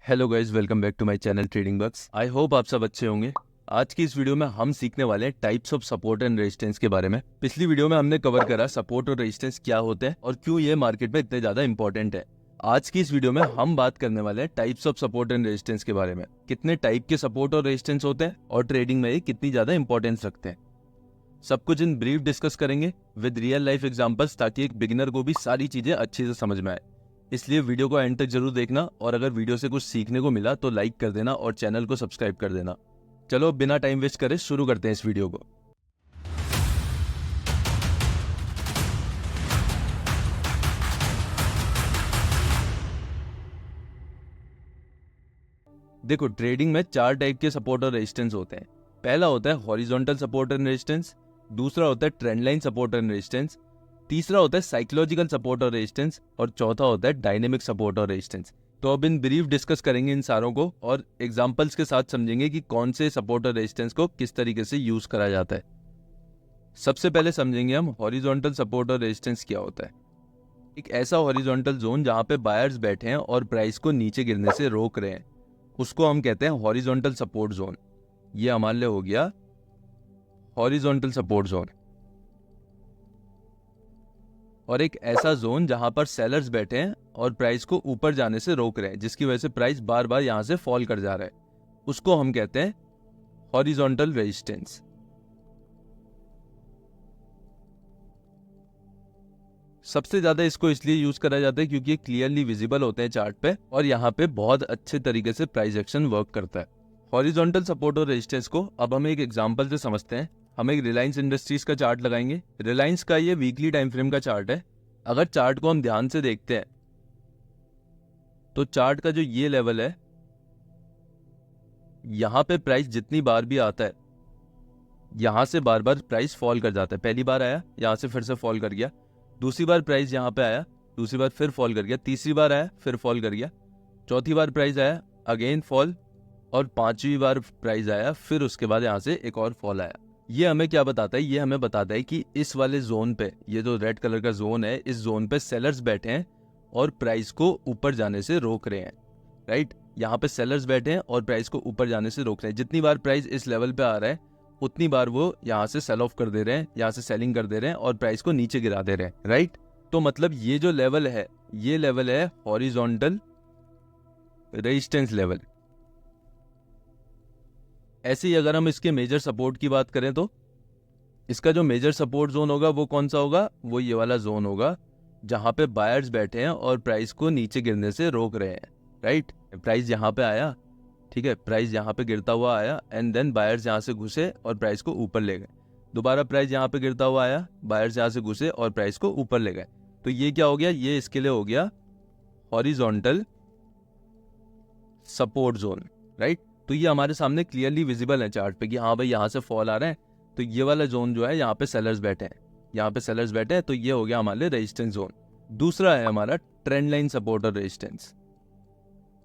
Hello guys, welcome back to my channel trading bugs. I hope आप सब अच्छे होंगे। आज की इस वीडियो में हम सीखने वाले हैं types of support and resistance के बारे में। पिछली वीडियो में हमने कवर करा सपोर्ट और रेजिस्टेंस क्या होते हैं और क्यों ये मार्केट में इतने ज्यादा इंपॉर्टेंट है। आज की इस वीडियो में हम बात करने वाले हैं types of support and resistance के बारे में, कितने टाइप के सपोर्ट और रेजिस्टेंस होते हैं और ट्रेडिंग में ये कितनी ज्यादा इंपॉर्टेंस रखते हैं। सब कुछ इन ब्रीफ डिस्कस करेंगे विद रियल लाइफ एग्जांपल्स, ताकि एक बिगिनर को भी सारी चीजें अच्छे से समझ में आए। इसलिए वीडियो को एंड तक जरूर देखना और अगर वीडियो से कुछ सीखने को मिला तो लाइक कर देना और चैनल को सब्सक्राइब कर देना। चलो बिना टाइम वेस्ट करे शुरू करते हैं इस वीडियो को। देखो, ट्रेडिंग में चार टाइप के सपोर्ट और रेजिस्टेंस होते हैं। पहला होता है हॉरिजॉन्टल सपोर्ट एंड रेजिस्टेंस, दूसरा होता है trend line support and resistance, तीसरा होता है साइकोलॉजिकल सपोर्ट और रेजिस्टेंस और चौथा होता है डायनेमिक सपोर्ट और रेजिस्टेंस। तो अब इन ब्रीफ डिस्कस करेंगे इन सारों को और एग्जांपल्स के साथ समझेंगे कि कौन से सपोर्ट और रेजिस्टेंस को किस तरीके से यूज करा जाता है। सबसे पहले समझेंगे हम हॉरिजॉन्टल सपोर्ट और रेजिस्टेंस क्या होता है। एक ऐसा हॉरिजॉन्टल जोन जहां पे बायर्स बैठे हैं और प्राइस को नीचे गिरने से रोक रहे हैं, उसको हम कहते हैं हॉरिजॉन्टल सपोर्ट जोन। ये हमारे लिए हो गया हॉरिजॉन्टल सपोर्ट जोन। और एक ऐसा जोन जहां पर सेलर्स बैठे हैं और प्राइस को ऊपर जाने से रोक रहे हैं, जिसकी वजह से प्राइस बार बार यहां से फॉल कर जा रहा है, उसको हम कहते हैं हॉरिजॉन्टल रेजिस्टेंस। सबसे ज्यादा इसको इसलिए यूज करा जाता है क्योंकि ये क्लियरली विजिबल होते हैं चार्ट पे और यहाँ पे बहुत अच्छे तरीके से प्राइस एक्शन वर्क करता है। हॉरिजॉन्टल सपोर्ट और रेजिस्टेंस को अब हम एक एग्जांपल से समझते हैं। हम एक रिलायंस इंडस्ट्रीज का चार्ट लगाएंगे। रिलायंस का ये वीकली टाइम फ्रेम का चार्ट है। अगर चार्ट को हम ध्यान से देखते हैं तो चार्ट का जो ये लेवल है, यहाँ पे प्राइस जितनी बार भी आता है यहाँ से बार बार प्राइस फॉल कर जाता है। पहली बार आया, यहाँ से फिर से फॉल कर गया, दूसरी बार प्राइस यहाँ पे आया, दूसरी बार फिर फॉल कर गया, तीसरी बार आया फिर फॉल कर गया, चौथी बार प्राइस आया अगेन फॉल, और पांचवी बार प्राइस आया फिर उसके बाद यहाँ से एक और फॉल आया। ये हमें क्या बताता है? ये हमें बताता है कि इस वाले जोन पे, ये जो रेड कलर का जोन है, इस जोन पे सेलर्स बैठे हैं और प्राइस को ऊपर जाने से रोक रहे हैं। राइट, यहाँ पे सेलर्स बैठे हैं और प्राइस को ऊपर जाने से रोक रहे हैं। जितनी बार प्राइस इस लेवल पे आ रहा है उतनी बार वो यहाँ से सेल ऑफ कर दे रहे हैं, यहाँ से सेलिंग कर दे रहे हैं और प्राइस को नीचे गिरा दे रहे हैं। राइट, तो मतलब ये जो लेवल है, ये लेवल है हॉरिजॉन्टल रेजिस्टेंस लेवल। ऐसे ही अगर हम इसके मेजर सपोर्ट की बात करें तो इसका जो मेजर सपोर्ट जोन होगा वो कौन सा होगा? वो ये वाला जोन होगा जहां पे बायर्स बैठे हैं और प्राइस को नीचे गिरने से रोक रहे हैं। राइट, प्राइस यहाँ पे आया, ठीक है, प्राइस यहाँ पे गिरता हुआ आया एंड देन बायर्स यहाँ से घुसे और प्राइस को ऊपर ले गए। दोबारा प्राइस यहाँ पे गिरता हुआ आया, बायर्स यहाँ से घुसे और प्राइस को ऊपर ले गए। तो ये क्या हो गया? ये इसके लिए हो गया हॉरिजॉन्टल सपोर्ट जोन। राइट, तो ये हमारे सामने क्लियरली विजिबल है चार्ट पे कि हाँ भाई यहाँ से फॉल आ रहा है, तो ये वाला जोन जो है यहाँ पे सेलर्स बैठे हैं, यहाँ पे सेलर्स बैठे हैं, तो ये हो गया हमारे लिए रेजिस्टेंस जोन। दूसरा है हमारा ट्रेंड लाइन सपोर्ट और रेजिस्टेंस।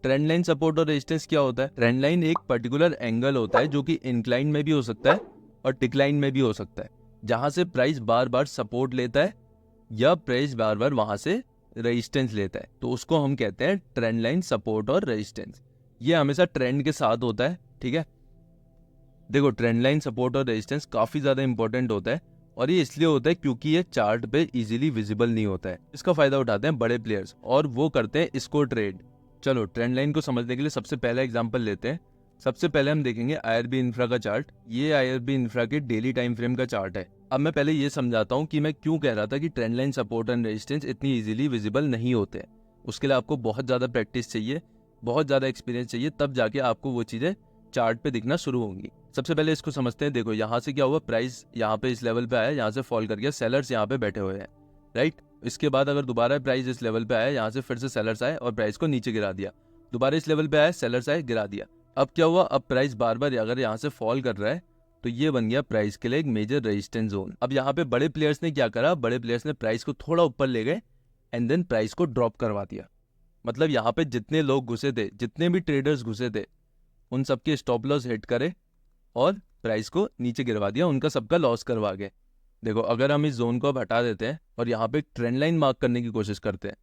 ट्रेंड लाइन सपोर्ट और रेजिस्टेंस क्या होता है? ट्रेंड लाइन एक पर्टिकुलर एंगल होता है जो कि इंक्लाइन में भी हो सकता है और डिक्लाइन में भी हो सकता है, जहां से प्राइस बार बार सपोर्ट लेता है या प्राइस बार बार वहां से रेजिस्टेंस लेता है, तो उसको हम कहते हैं ट्रेंड लाइन सपोर्ट और रेजिस्टेंस। ये हमेशा ट्रेंड के साथ होता है। ठीक है, देखो ट्रेंड लाइन सपोर्ट और रेजिस्टेंस काफी ज्यादा इंपॉर्टेंट होता है और ये इसलिए होता है क्योंकि ये चार्ट पे इजीली विजिबल नहीं होता है। इसका फायदा उठाते हैं बड़े प्लेयर्स और वो करते हैं इसको ट्रेड। चलो ट्रेंड लाइन को समझने के लिए सबसे पहला एग्जांपल लेते हैं। सबसे पहले हम देखेंगे आईआरबी इंफ्रा का चार्ट। ये आईआरबी इंफ्रा के डेली टाइम फ्रेम का चार्ट है। अब मैं पहले ये समझाता हूँ कि मैं क्यों कह रहा था कि trend line support and resistance इतनी इजीली विजिबल नहीं होते हैं। उसके लिए आपको बहुत ज्यादा प्रैक्टिस चाहिए, बहुत ज्यादा एक्सपीरियंस चाहिए, तब जाके आपको वो चीजें चार्ट पे दिखना शुरू होंगी। सबसे पहले इसको समझते हैं। देखो यहाँ से क्या हुआ, प्राइस यहाँ पे इस लेवल पे आया, यहाँ से फॉल कर गया, सेलर्स यहाँ पे बैठे हुए हैं। राइट, इसके बाद अगर दोबारा प्राइस इस लेवल पे आया, यहाँ से फिर से सेलर्स आए और प्राइस को नीचे गिरा दिया, दोबारा इस लेवल पे आया, सेलर्स आए, गिरा दिया। अब क्या हुआ? अब प्राइस बार बार अगर यहाँ से फॉल कर रहा है तो ये बन गया प्राइस के लिए एक मेजर रेजिस्टेंस जोन। अब यहाँ पे बड़े प्लेयर्स ने क्या करा? बड़े प्लेयर्स ने प्राइस को थोड़ा ऊपर ले गए एंड देन प्राइस को ड्रॉप करवा दिया। मतलब यहाँ पे जितने लोग घुसे थे, जितने भी ट्रेडर्स घुसे थे, उन सबके स्टॉप लॉस हिट करे और प्राइस को नीचे गिरवा दिया, उनका सबका लॉस करवा गए। देखो अगर हम इस जोन को अब हटा देते हैं और यहाँ पे ट्रेंड लाइन मार्क करने की कोशिश करते हैं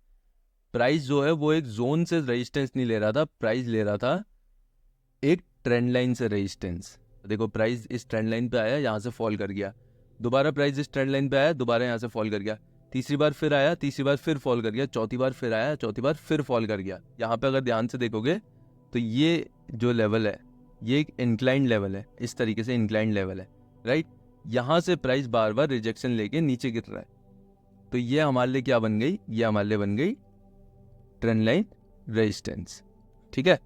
प्राइस जो है वो एक जोन से रेजिस्टेंस नहीं ले रहा था, प्राइस ले रहा था एक ट्रेंड लाइन से रेजिस्टेंस। देखो प्राइस इस ट्रेंड लाइन पे आया, यहाँ से फॉल कर गया, दोबारा प्राइस इस ट्रेंड लाइन पे आया, दोबारा यहाँ से फॉल कर गया, तीसरी बार फिर आया, तीसरी बार फिर फॉल कर गया, चौथी बार फिर आया, चौथी बार फिर फॉल कर गया। यहाँ पे अगर ध्यान से देखोगे तो ये जो लेवल है ये एक इंक्लाइंड लेवल है, इस तरीके से इंक्लाइंड लेवल है, राइट। यहाँ से प्राइस बार बार रिजेक्शन लेके नीचे गिर रहा है, तो ये हमारे लिए क्या बन गई, ये हमारे लिए बन गई ट्रेंड लाइन रेजिस्टेंस, ठीक है।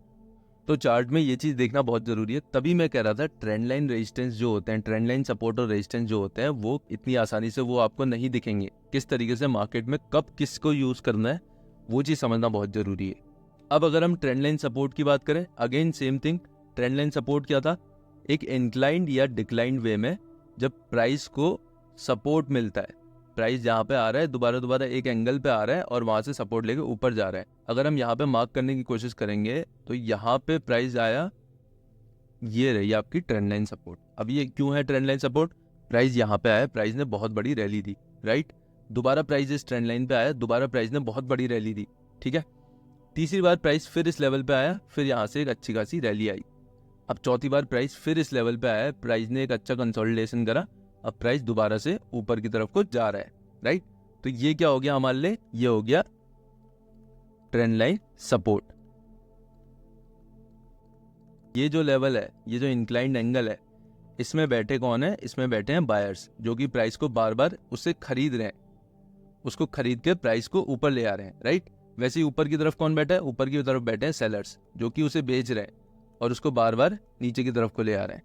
तो चार्ट में ये चीज़ देखना बहुत ज़रूरी है, तभी मैं कह रहा था ट्रेंड लाइन रेजिस्टेंस जो होते हैं, ट्रेंड लाइन सपोर्ट और रेजिस्टेंस जो होते हैं वो इतनी आसानी से वो आपको नहीं दिखेंगे। किस तरीके से मार्केट में कब किसको यूज़ करना है वो चीज़ समझना बहुत ज़रूरी है। अब अगर हम ट्रेंड लाइन सपोर्ट की बात करें, again same thing, trend line support क्या था, एक इंक्लाइंड या डिक्लाइंड वे में जब प्राइस को सपोर्ट मिलता है, प्राइस यहाँ पे आ रहा है, दोबारा दोबारा एक एंगल पे आ रहा है और वहाँ से सपोर्ट लेके ऊपर जा रहा है। अगर हम यहाँ पे मार्क करने की कोशिश करेंगे तो यहाँ पे प्राइस आया, ये रही आपकी ट्रेंड लाइन सपोर्ट। अब ये क्यों है ट्रेंड लाइन सपोर्ट, प्राइस यहाँ पे आया, प्राइस ने बहुत बड़ी रैली दी, राइट, दोबारा प्राइस इस ट्रेंड लाइन पे आया, दोबारा प्राइस ने बहुत बड़ी रैली दी, ठीक है। तीसरी बार प्राइस फिर इस लेवल पे आया, फिर यहाँ से एक अच्छी खासी रैली आई। अब चौथी बार प्राइस फिर इस लेवल पे आया, प्राइस ने एक अच्छा कंसोलिडेशन करा, अब प्राइस दोबारा से ऊपर की तरफ को जा रहा है, राइट। तो ये क्या हो गया हमारे लिए, ये हो गया ट्रेंड लाइन सपोर्ट। ये जो लेवल है, ये जो इंक्लाइंड एंगल है, इसमें बैठे कौन है, इसमें बैठे हैं बायर्स जो कि प्राइस को बार बार उससे खरीद रहे हैं, उसको खरीद के प्राइस को ऊपर ले आ रहे हैं, राइट। वैसे ही ऊपर की तरफ कौन बैठा है, ऊपर की तरफ बैठे हैं सेलर्स जो कि उसे बेच रहे हैं और उसको बार बार नीचे की तरफ को ले आ रहे हैं।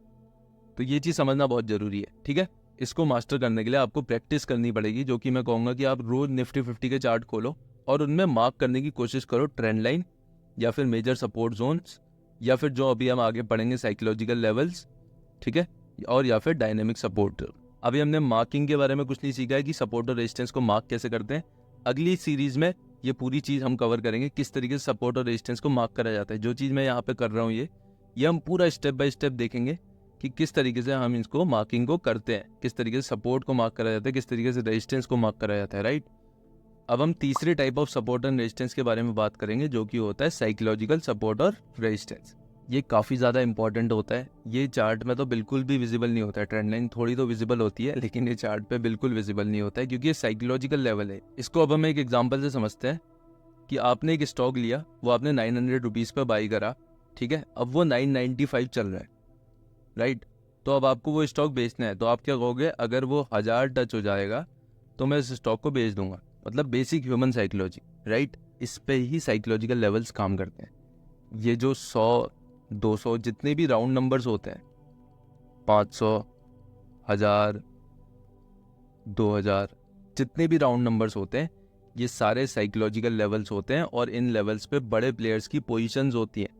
तो ये चीज़ समझना बहुत ज़रूरी है, ठीक है। इसको मास्टर करने के लिए आपको प्रैक्टिस करनी पड़ेगी, जो कि मैं कहूँगा कि आप रोज निफ्टी 50 के चार्ट खोलो और उनमें मार्क करने की कोशिश करो ट्रेंड लाइन या फिर मेजर सपोर्ट जोन्स या फिर जो अभी हम आगे पढ़ेंगे साइकोलॉजिकल लेवल्स, ठीक है, और या फिर डायनेमिक सपोर्ट। अभी हमने मार्किंग के बारे में कुछ नहीं सीखा है कि सपोर्ट और रेजिस्टेंस को मार्क कैसे करते हैं। अगली सीरीज में ये पूरी चीज़ हम कवर करेंगे, किस तरीके से सपोर्ट और रेजिस्टेंस को मार्क करा जाता है। जो चीज़ मैं यहाँ पे कर रहा हूँ ये हम पूरा स्टेप बाय स्टेप देखेंगे कि किस तरीके से हम इसको मार्किंग को करते हैं, किस तरीके से सपोर्ट को मार्क करा जाता है, किस तरीके से रेजिस्टेंस को मार्क करा जाता है, राइट। अब हम तीसरे type of support and resistance के बारे में बात करेंगे, जो कि होता है साइकोलॉजिकल सपोर्ट और रेजिस्टेंस। ये काफ़ी ज़्यादा इंपॉर्टेंट होता है, ये चार्ट में तो बिल्कुल भी विजिबल नहीं होता है, ट्रेंड लाइन थोड़ी तो विजिबल होती है लेकिन ये चार्ट पे बिल्कुल विजिबल नहीं होता है क्योंकि ये साइकोलॉजिकल लेवल है। इसको अब हम एक एग्जांपल से समझते हैं कि आपने एक स्टॉक लिया, वो आपने 900 रुपीज़ पर बाई करा, ठीक है, अब वो 995 चल रहा है, राइट। तो अब आपको वो स्टॉक बेचना है, तो आप क्या कहोगे, अगर वो 1000 टच हो जाएगा तो मैं इस स्टॉक को बेच दूंगा। मतलब बेसिक ह्यूमन साइकोलॉजी, राइट। इस पे ही साइकोलॉजिकल लेवल्स काम करते हैं। ये जो 100 200 जितने भी राउंड नंबर्स होते हैं, 500 1000 2000 जितने भी राउंड नंबर्स होते हैं, ये सारे साइकोलॉजिकल लेवल्स होते हैं और इन लेवल्स पे बड़े प्लेयर्स की पोजीशंस होती हैं।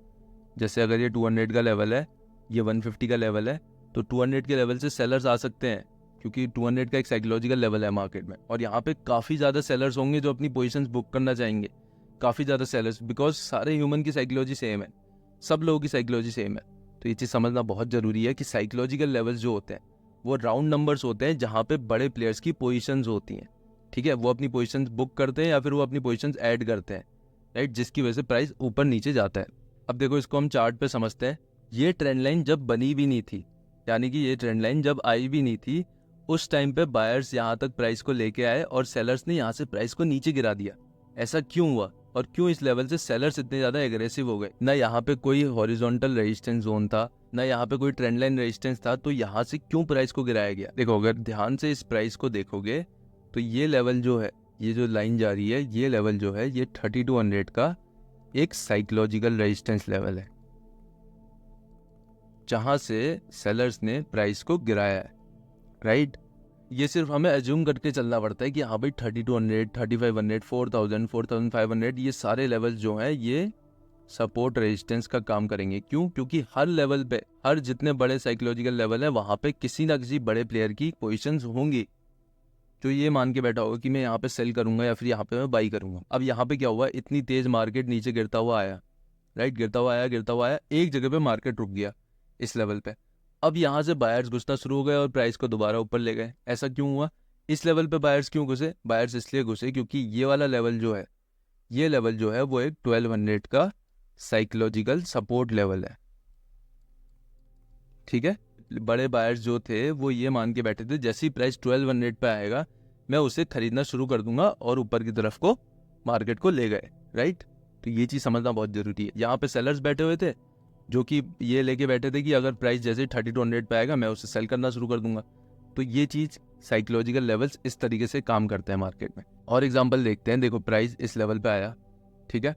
जैसे अगर ये 200 का लेवल है, ये 150 का लेवल है, तो 200 के लेवल से सेलर्स आ सकते हैं क्योंकि 200 का एक साइकोलॉजिकल लेवल है मार्केट में, और यहाँ पे काफ़ी ज़्यादा सेलर्स होंगे जो अपनी पोजीशंस बुक करना चाहेंगे, काफ़ी ज़्यादा सेलर्स, बिकॉज सारे ह्यूमन की साइकोलॉजी सेम है, सब लोगों की साइकोलॉजी सेम है। तो ये चीज़ समझना बहुत ज़रूरी है कि साइकोलॉजिकल लेवल्स जो होते हैं वो राउंड नंबर्स होते हैं जहाँ पे बड़े प्लेयर्स की पोजीशंस होती हैं, ठीक है। वो अपनी पोजीशंस बुक करते हैं या फिर वो अपनी पोजीशंस ऐड करते हैं, राइट, जिसकी वजह से प्राइस ऊपर नीचे जाता है। अब देखो इसको हम चार्ट पे समझते हैं। ये ट्रेंड लाइन जब बनी भी नहीं थी, यानी कि ये ट्रेंड लाइन जब आई भी नहीं थी, उस टाइम पे बायर्स यहाँ तक प्राइस को लेके आए और सेलर्स ने यहाँ से प्राइस को नीचे गिरा दिया। ऐसा क्यों हुआ और क्यों इस लेवल से सेलर्स इतने ज़्यादा एग्रेसिव हो गए? ना यहाँ पे कोई हॉरिजॉन्टल रेजिस्टेंस जोन था, ना यहाँ पे कोई ट्रेंड लाइन रेजिस्टेंस था, तो यहाँ से क्यों प्राइस को गिराया गया? देखो अगर ध्यान से इस प्राइस को देखोगे तो ये लेवल जो है, ये जो लाइन जा रही है, ये लेवल जो है, ये 3200 का एक साइकोलॉजिकल रेजिस्टेंस लेवल है जहां से सेलर्स ने प्राइस को गिराया है, राइट। ये सिर्फ हमें एज्यूम करके चलना पड़ता है कि हाँ भाई 3200, 3500, 4000, 4500 ये सारे लेवल जो हैं ये सपोर्ट रेजिस्टेंस का काम करेंगे। क्यों? क्योंकि हर लेवल पे, हर जितने बड़े साइकोलॉजिकल लेवल है वहां पे किसी ना किसी बड़े प्लेयर की पोजीशंस होंगी जो ये मान के बैठा होगा कि मैं यहाँ पे सेल करूंगा या फिर यहाँ पे मैं बाई करूंगा। अब यहाँ पे क्या हुआ, इतनी तेज मार्केट नीचे गिरता हुआ आया, राइट, गिरता हुआ आया, एक जगह पे मार्केट रुक गया इस लेवल पे। अब यहाँ से बायर्स घुसना शुरू हो गए और प्राइस को दोबारा ऊपर ले गए। ऐसा क्यों हुआ? इस लेवल पे बायर्स क्यों घुसे? बायर्स इसलिए घुसे क्योंकि ये वाला लेवल जो है ये लेवल जो है वो एक 1200 का साइकोलॉजिकल सपोर्ट लेवल है, ठीक है। बड़े बायर्स जो थे वो ये मान के बैठे थे जैसे ही प्राइस 1200 पे आएगा मैं उसे खरीदना शुरू कर दूंगा, और ऊपर की तरफ को मार्केट को ले गए, राइट। तो ये चीज़ समझना बहुत जरूरी है। यहाँ पे सेलर्स बैठे हुए थे जो कि ये लेके बैठे थे कि अगर प्राइस जैसे 3200 पे आएगा मैं उसे सेल करना शुरू कर दूंगा। तो ये चीज़ साइकोलॉजिकल लेवल्स इस तरीके से काम करते हैं मार्केट में। और एग्जांपल देखते हैं, देखो प्राइस इस लेवल पे आया, ठीक है,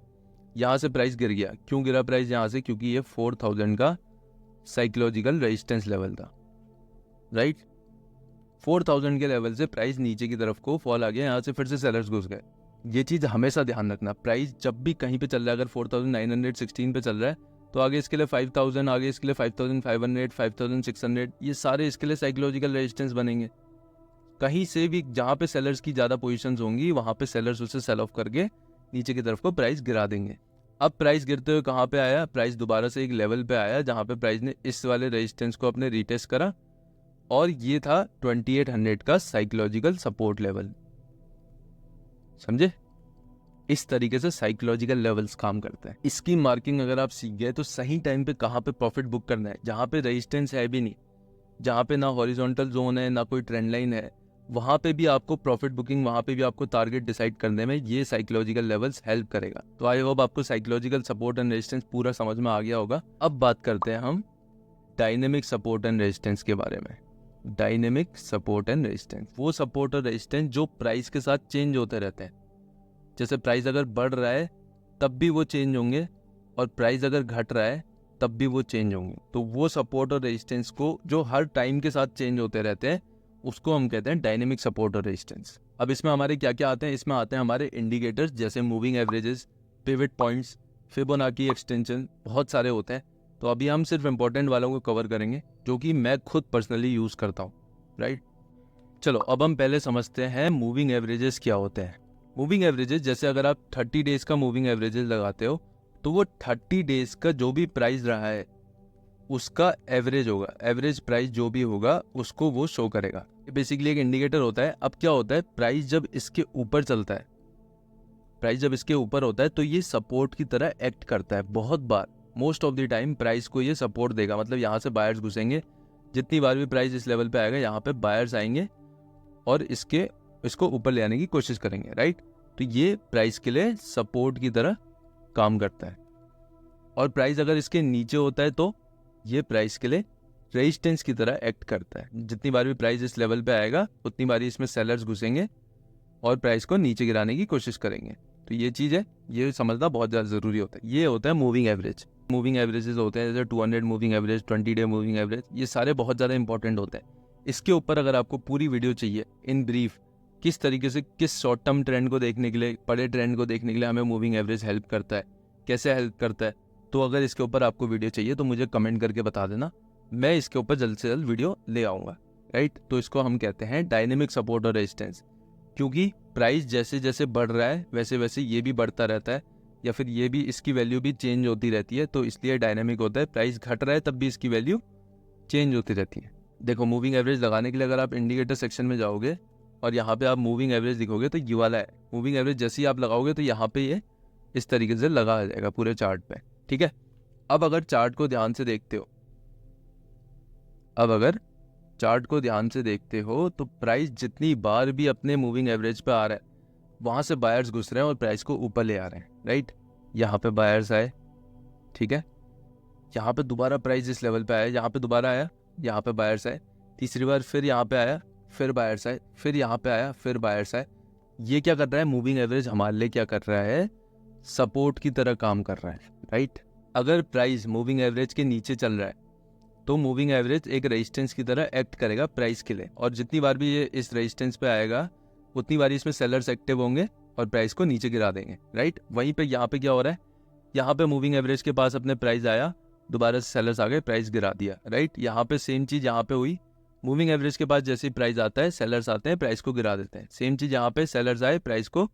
यहाँ से प्राइस गिर गया। क्यों गिरा प्राइस यहाँ से? क्योंकि ये 4000 का साइकोलॉजिकल रेजिस्टेंस लेवल था, राइट। 4000 के लेवल से प्राइस नीचे की तरफ को फॉल आ गया, यहाँ से फिर से सेलर्स घुस गए। ये चीज़ हमेशा ध्यान रखना, प्राइस जब भी कहीं पे चल रहा है, अगर 4916 पे चल रहा है तो आगे इसके लिए 5000, आगे इसके लिए 5500, 5600, ये सारे इसके लिए साइकोलॉजिकल रेजिस्टेंस बनेंगे। कहीं से भी जहाँ पे सेलर्स की ज़्यादा पोजीशंस होंगी वहाँ पे सेलर्स उसे सेल ऑफ करके नीचे की तरफ को प्राइस गिरा देंगे। अब प्राइस गिरते हुए कहाँ पे आया? प्राइस दोबारा से एक लेवल पे आया जहाँ पे प्राइस ने इस वाले रेजिस्टेंस को अपने रीटेस्ट करा, और ये था 2800 का साइकोलॉजिकल सपोर्ट लेवल। समझे? इस तरीके से साइकोलॉजिकल लेवल्स काम करते हैं। इसकी मार्किंग अगर आप सीख गए तो सही टाइम पे कहाँ पे प्रॉफिट बुक करना है, जहाँ पे रेजिस्टेंस है भी नहीं, जहाँ पे ना हॉरिजॉन्टल जोन है ना कोई ट्रेंड लाइन है, वहाँ पे भी आपको प्रॉफिट बुकिंग, वहाँ पे भी आपको टारगेट डिसाइड करने में ये साइकोलॉजिकल लेवल्स हेल्प करेगा। तो आई होप आपको साइकोलॉजिकल सपोर्ट एंड रेजिस्टेंस पूरा समझ में आ गया होगा। अब बात करते हैं हम डायनेमिक सपोर्ट एंड रेजिस्टेंस के बारे में। डायनेमिक सपोर्ट एंड रेजिस्टेंस, वो सपोर्ट और रेजिस्टेंस जो प्राइस के साथ चेंज होते रहते हैं। जैसे प्राइस अगर बढ़ रहा है तब भी वो चेंज होंगे, और प्राइस अगर घट रहा है तब भी वो चेंज होंगे। तो वो सपोर्ट और रेजिस्टेंस को जो हर टाइम के साथ चेंज होते रहते हैं उसको हम कहते हैं डायनेमिक सपोर्ट और रेजिस्टेंस। अब इसमें हमारे क्या क्या आते हैं? इसमें आते हैं हमारे इंडिकेटर्स जैसे moving averages, pivot points, Fibonacci extension, बहुत सारे होते हैं। तो अभी हम सिर्फ इंपॉर्टेंट वालों को कवर करेंगे जो कि मैं खुद पर्सनली यूज करता हूँ, राइट। चलो अब हम पहले समझते हैं मूविंग एवरेजेस क्या होते हैं। मूविंग एवरेजेस, जैसे अगर आप 30 डेज का मूविंग एवरेजेस लगाते हो तो वो 30 डेज का जो भी प्राइस रहा है उसका एवरेज होगा, एवरेज प्राइस जो भी होगा उसको वो शो करेगा। बेसिकली एक इंडिकेटर होता है। अब क्या होता है, प्राइस जब इसके ऊपर चलता है, प्राइस जब इसके ऊपर होता है तो ये सपोर्ट की तरह एक्ट करता है। बहुत बार, most of the time price को ये सपोर्ट देगा, मतलब यहाँ से बायर्स घुसेंगे। जितनी बार भी प्राइस इस लेवल पे आएगा यहाँ पे बायर्स आएंगे और इसको ऊपर ले आने की कोशिश करेंगे, राइट। तो ये प्राइस के लिए सपोर्ट की तरह काम करता है। और प्राइस अगर इसके नीचे होता है तो ये प्राइस के लिए रेजिस्टेंस की तरह एक्ट करता है। जितनी बार भी प्राइस इस लेवल पे आएगा उतनी बार इसमें सेलर्स घुसेंगे और प्राइस को नीचे गिराने की कोशिश करेंगे। तो ये चीज़ है, ये समझना बहुत ज़्यादा ज़रूरी होता है। ये होता है मूविंग एवरेज। मूविंग एवरेजेस होते हैं जैसे 200 moving average, 20 day moving average, ये सारे बहुत ज़्यादा इंपॉर्टेंट होते हैं। इसके ऊपर अगर आपको पूरी वीडियो चाहिए इन ब्रीफ, किस तरीके से किस शॉर्ट टर्म ट्रेंड को देखने के लिए, बड़े ट्रेंड को देखने के लिए हमें मूविंग एवरेज हेल्प करता है, कैसे हेल्प करता है, तो अगर इसके ऊपर आपको वीडियो चाहिए तो मुझे कमेंट करके बता देना, मैं इसके ऊपर जल्द से जल्द वीडियो ले आऊँगा, राइट। तो इसको हम कहते हैं डायनेमिक सपोर्ट और रेजिस्टेंस, क्योंकि प्राइस जैसे जैसे बढ़ रहा है वैसे वैसे ये भी बढ़ता रहता है, या फिर ये भी, इसकी वैल्यू भी चेंज होती रहती है, तो इसलिए डायनेमिक होता है। प्राइस घट रहा है तब भी इसकी वैल्यू चेंज होती रहती है। देखो मूविंग एवरेज लगाने के लिए अगर आप इंडिकेटर सेक्शन में जाओगे और यहाँ पे आप मूविंग एवरेज लिखोगे तो ये वाला है मूविंग एवरेज। जैसे ही आप लगाओगे तो यहाँ पे ये इस तरीके से लगा आ जाएगा पूरे चार्ट पे, ठीक है। अब अगर चार्ट को ध्यान से देखते हो, तो प्राइस जितनी बार भी अपने मूविंग एवरेज पे आ रहा है वहाँ से बायर्स घुस रहे हैं और प्राइस को ऊपर ले आ रहे हैं, राइट। यहाँ पे बायर्स आए, ठीक है, यहाँ पे दोबारा प्राइस इस लेवल पे आया, यहाँ पे दोबारा आया, यहाँ पे बायर्स आए, तीसरी बार फिर यहाँ पे आया, फिर बायर्स आए, फिर यहाँ पे आया, फिर बायर्स आए। ये क्या कर रहा है, मूविंग एवरेज हमारे लिए क्या कर रहा है, सपोर्ट की तरह काम कर रहा है, राइट। अगर प्राइस मूविंग एवरेज के नीचे चल रहा है तो मूविंग एवरेज एक रेजिस्टेंस की तरह एक्ट करेगा प्राइस के लिए, और जितनी बार भी ये इस रेजिस्टेंस पे आएगा उतनी बार इसमें सेलर्स एक्टिव होंगे और प्राइस को नीचे गिरा देंगे, राइट। वहीं पे यहाँ पे क्या हो रहा है, यहाँ पे मूविंग एवरेज के पास अपने प्राइस आया, दोबारा से सेलर्स आ गए, प्राइस गिरा दिया, राइट। यहाँ पे सेम चीज़ यहाँ पे हुई, मूविंग एवरेज के पास जैसे ही प्राइस आता है सेलर्स आते हैं, प्राइस को गिरा देते हैं। सेम चीज़ यहाँ पे सेलर्स आए, प्राइस को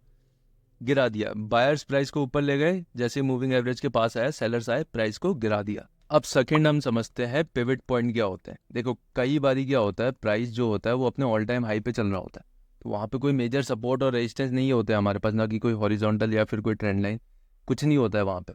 गिरा दिया, बायर्स प्राइस को ऊपर ले गए, जैसे मूविंग एवरेज के पास आया सेलर्स आए, प्राइस को गिरा दिया। अब सेकंड हम समझते हैं पिवट पॉइंट क्या होता है। देखो कई बारी क्या होता है, प्राइस जो होता है वो अपने ऑल टाइम हाई पे चल रहा होता है, तो वहाँ पे कोई मेजर सपोर्ट और रेजिस्टेंस नहीं होते हमारे पास, ना कि कोई हॉरिजॉन्टल या फिर कोई ट्रेंड लाइन, कुछ नहीं होता है वहाँ पे।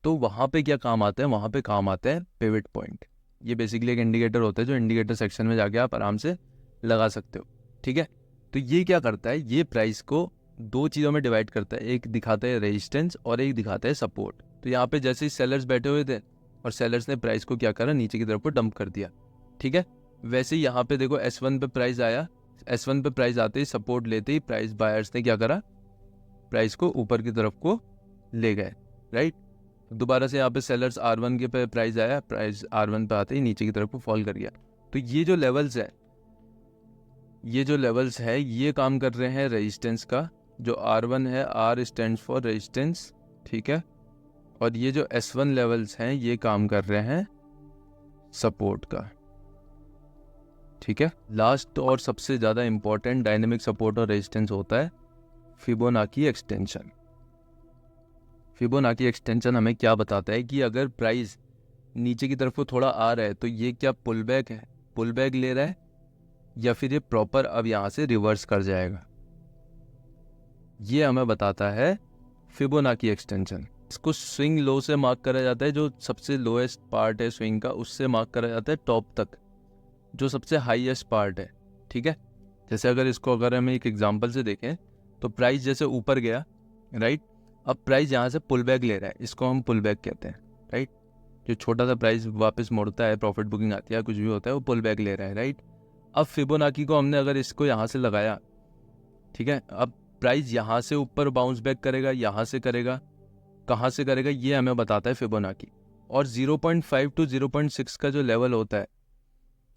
तो वहाँ पे क्या काम आता है, वहाँ पे काम आता है पिवट पॉइंट। ये बेसिकली एक इंडिकेटर होता है जो इंडिकेटर सेक्शन में जाके आप आराम से लगा सकते हो, ठीक है। तो ये क्या करता है, ये प्राइस को दो चीज़ों में डिवाइड करता है, एक दिखाता है रेजिस्टेंस और एक दिखाता है सपोर्ट। तो यहाँ पे जैसे ही सेलर्स बैठे हुए थे और सेलर्स ने प्राइस को क्या करा, नीचे की तरफ को डंप कर दिया, ठीक है। वैसे ही यहाँ पे देखो S1 पे प्राइस आया, S1 पे प्राइस आते ही सपोर्ट लेते ही प्राइस बायर्स ने क्या करा, प्राइस को ऊपर की तरफ को ले गए, राइट। दोबारा से यहाँ पे सेलर्स R1 के पे प्राइस आया, प्राइस R1 पे आते ही नीचे की तरफ को फॉल कर गया। तो ये जो लेवल्स है, ये काम कर रहे हैं रेजिस्टेंस का। जो R1 है, R स्टैंड्स फॉर रेजिस्टेंस, ठीक है। और ये जो S1 लेवल्स हैं ये काम कर रहे हैं सपोर्ट का, ठीक है। लास्ट और सबसे ज़्यादा इंपॉर्टेंट डायनेमिक सपोर्ट और रेजिस्टेंस होता है फिबोनाची एक्सटेंशन। फिबोनाची एक्सटेंशन हमें क्या बताता है कि अगर प्राइस नीचे की तरफ को थोड़ा आ रहा है तो ये क्या पुल बैक है, पुल बैक ले रहा है, या फिर ये प्रॉपर अब यहाँ से रिवर्स कर जाएगा, ये हमें बताता है फिबोनाची एक्सटेंशन। इसको स्विंग लो से मार्क करा जाता है, जो सबसे लोएस्ट पार्ट है स्विंग का उससे मार्क करा जाता है टॉप तक जो सबसे हाईएस्ट पार्ट है, ठीक है। जैसे अगर हम एक एग्जांपल से देखें तो प्राइस जैसे ऊपर गया, राइट, अब प्राइस यहाँ से पुल बैक ले रहा है, इसको हम पुल बैक कहते हैं, राइट। जो छोटा सा प्राइस वापस मुड़ता है, प्रॉफिट बुकिंग आती है, कुछ भी होता है, वो पुल बैक ले रहा है, राइट। अब फिबोनाची को हमने अगर इसको यहाँ से लगाया, ठीक है, अब प्राइस यहाँ से ऊपर बाउंस बैक करेगा, यहाँ से करेगा, कहाँ से करेगा, ये हमें बताता है फिबोनाची। और 0.5 to 0.6 का जो लेवल होता है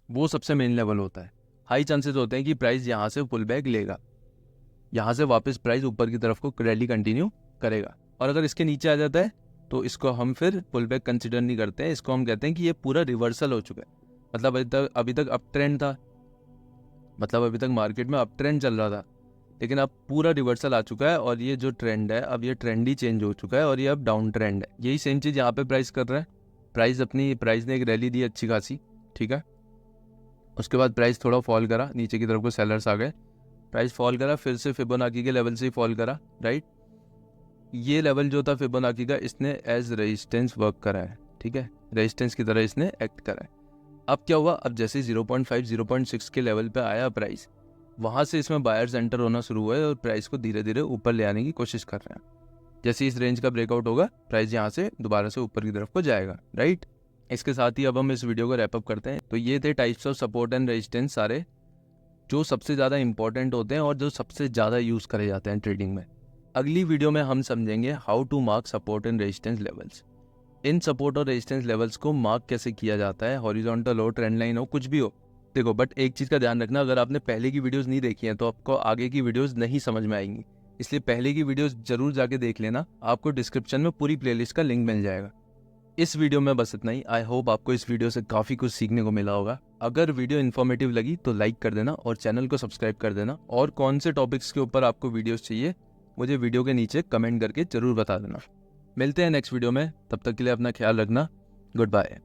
वो सबसे मेन लेवल होता है। हाई चांसेस होते हैं कि प्राइस यहाँ से पुल बैक लेगा, यहाँ से वापस प्राइस ऊपर की तरफ को रैली कंटिन्यू करेगा। और अगर इसके नीचे आ जाता है तो इसको हम फिर पुल बैक कंसिडर नहीं करते हैं, इसको हम कहते हैं कि ये पूरा रिवर्सल हो चुका है। मतलब अभी तक अप ट्रेंड था, मतलब अभी तक मार्केट में अप ट्रेंड चल रहा था, लेकिन अब पूरा रिवर्सल आ चुका है और ये जो ट्रेंड है अब ये ट्रेंड ही चेंज हो चुका है और ये अब डाउन ट्रेंड है। यही सेम चीज़ यहाँ पे प्राइस कर रहा है। प्राइस ने एक रैली दी अच्छी खासी, ठीक है। उसके बाद प्राइस थोड़ा फॉल करा, नीचे की तरफ को सेलर्स आ गए, प्राइस फॉल करा, फिर से फिबोनाची के लेवल से ही फॉल करा, राइट। ये लेवल जो था फिबोनाची का, इसने एज रेजिस्टेंस वर्क करा है, ठीक है, रेजिस्टेंस की तरह इसने एक्ट करा है। अब क्या हुआ, अब जैसे 0.5 0.6 के लेवल पे आया प्राइस, वहाँ से इसमें बायर्स एंटर होना शुरू हुआ है और प्राइस को धीरे धीरे ऊपर ले आने की कोशिश कर रहे हैं। जैसे इस रेंज का ब्रेकआउट होगा, प्राइस यहाँ से दोबारा से ऊपर की तरफ को जाएगा, राइट। इसके साथ ही अब हम इस वीडियो को रैप अप करते हैं। तो ये थे types of support and resistance सारे, जो सबसे ज़्यादा इंपॉर्टेंट होते हैं और जो सबसे ज़्यादा यूज़ करे जाते हैं ट्रेडिंग में। अगली वीडियो में हम समझेंगे how to mark support and resistance levels. इन सपोर्ट और रेजिस्टेंस लेवल्स को मार्क कैसे किया जाता है, हॉरिजॉन्टल हो, ट्रेंड लाइन हो, कुछ भी हो। देखो, बट एक चीज़ का ध्यान रखना, अगर आपने पहले की वीडियोस नहीं देखी हैं तो आपको आगे की वीडियोस नहीं समझ में आएंगी, इसलिए पहले की वीडियोस जरूर जाके देख लेना। आपको डिस्क्रिप्शन में पूरी प्लेलिस्ट का लिंक मिल जाएगा। इस वीडियो में बस इतना ही। आई होप आपको इस वीडियो से काफ़ी कुछ सीखने को मिला होगा। अगर वीडियो इन्फॉर्मेटिव लगी तो लाइक कर देना और चैनल को सब्सक्राइब कर देना। और कौन से टॉपिक्स के ऊपर आपको वीडियोस चाहिए मुझे वीडियो के नीचे कमेंट करके जरूर बता देना। मिलते हैं नेक्स्ट वीडियो में, तब तक के लिए अपना ख्याल रखना। Good bye.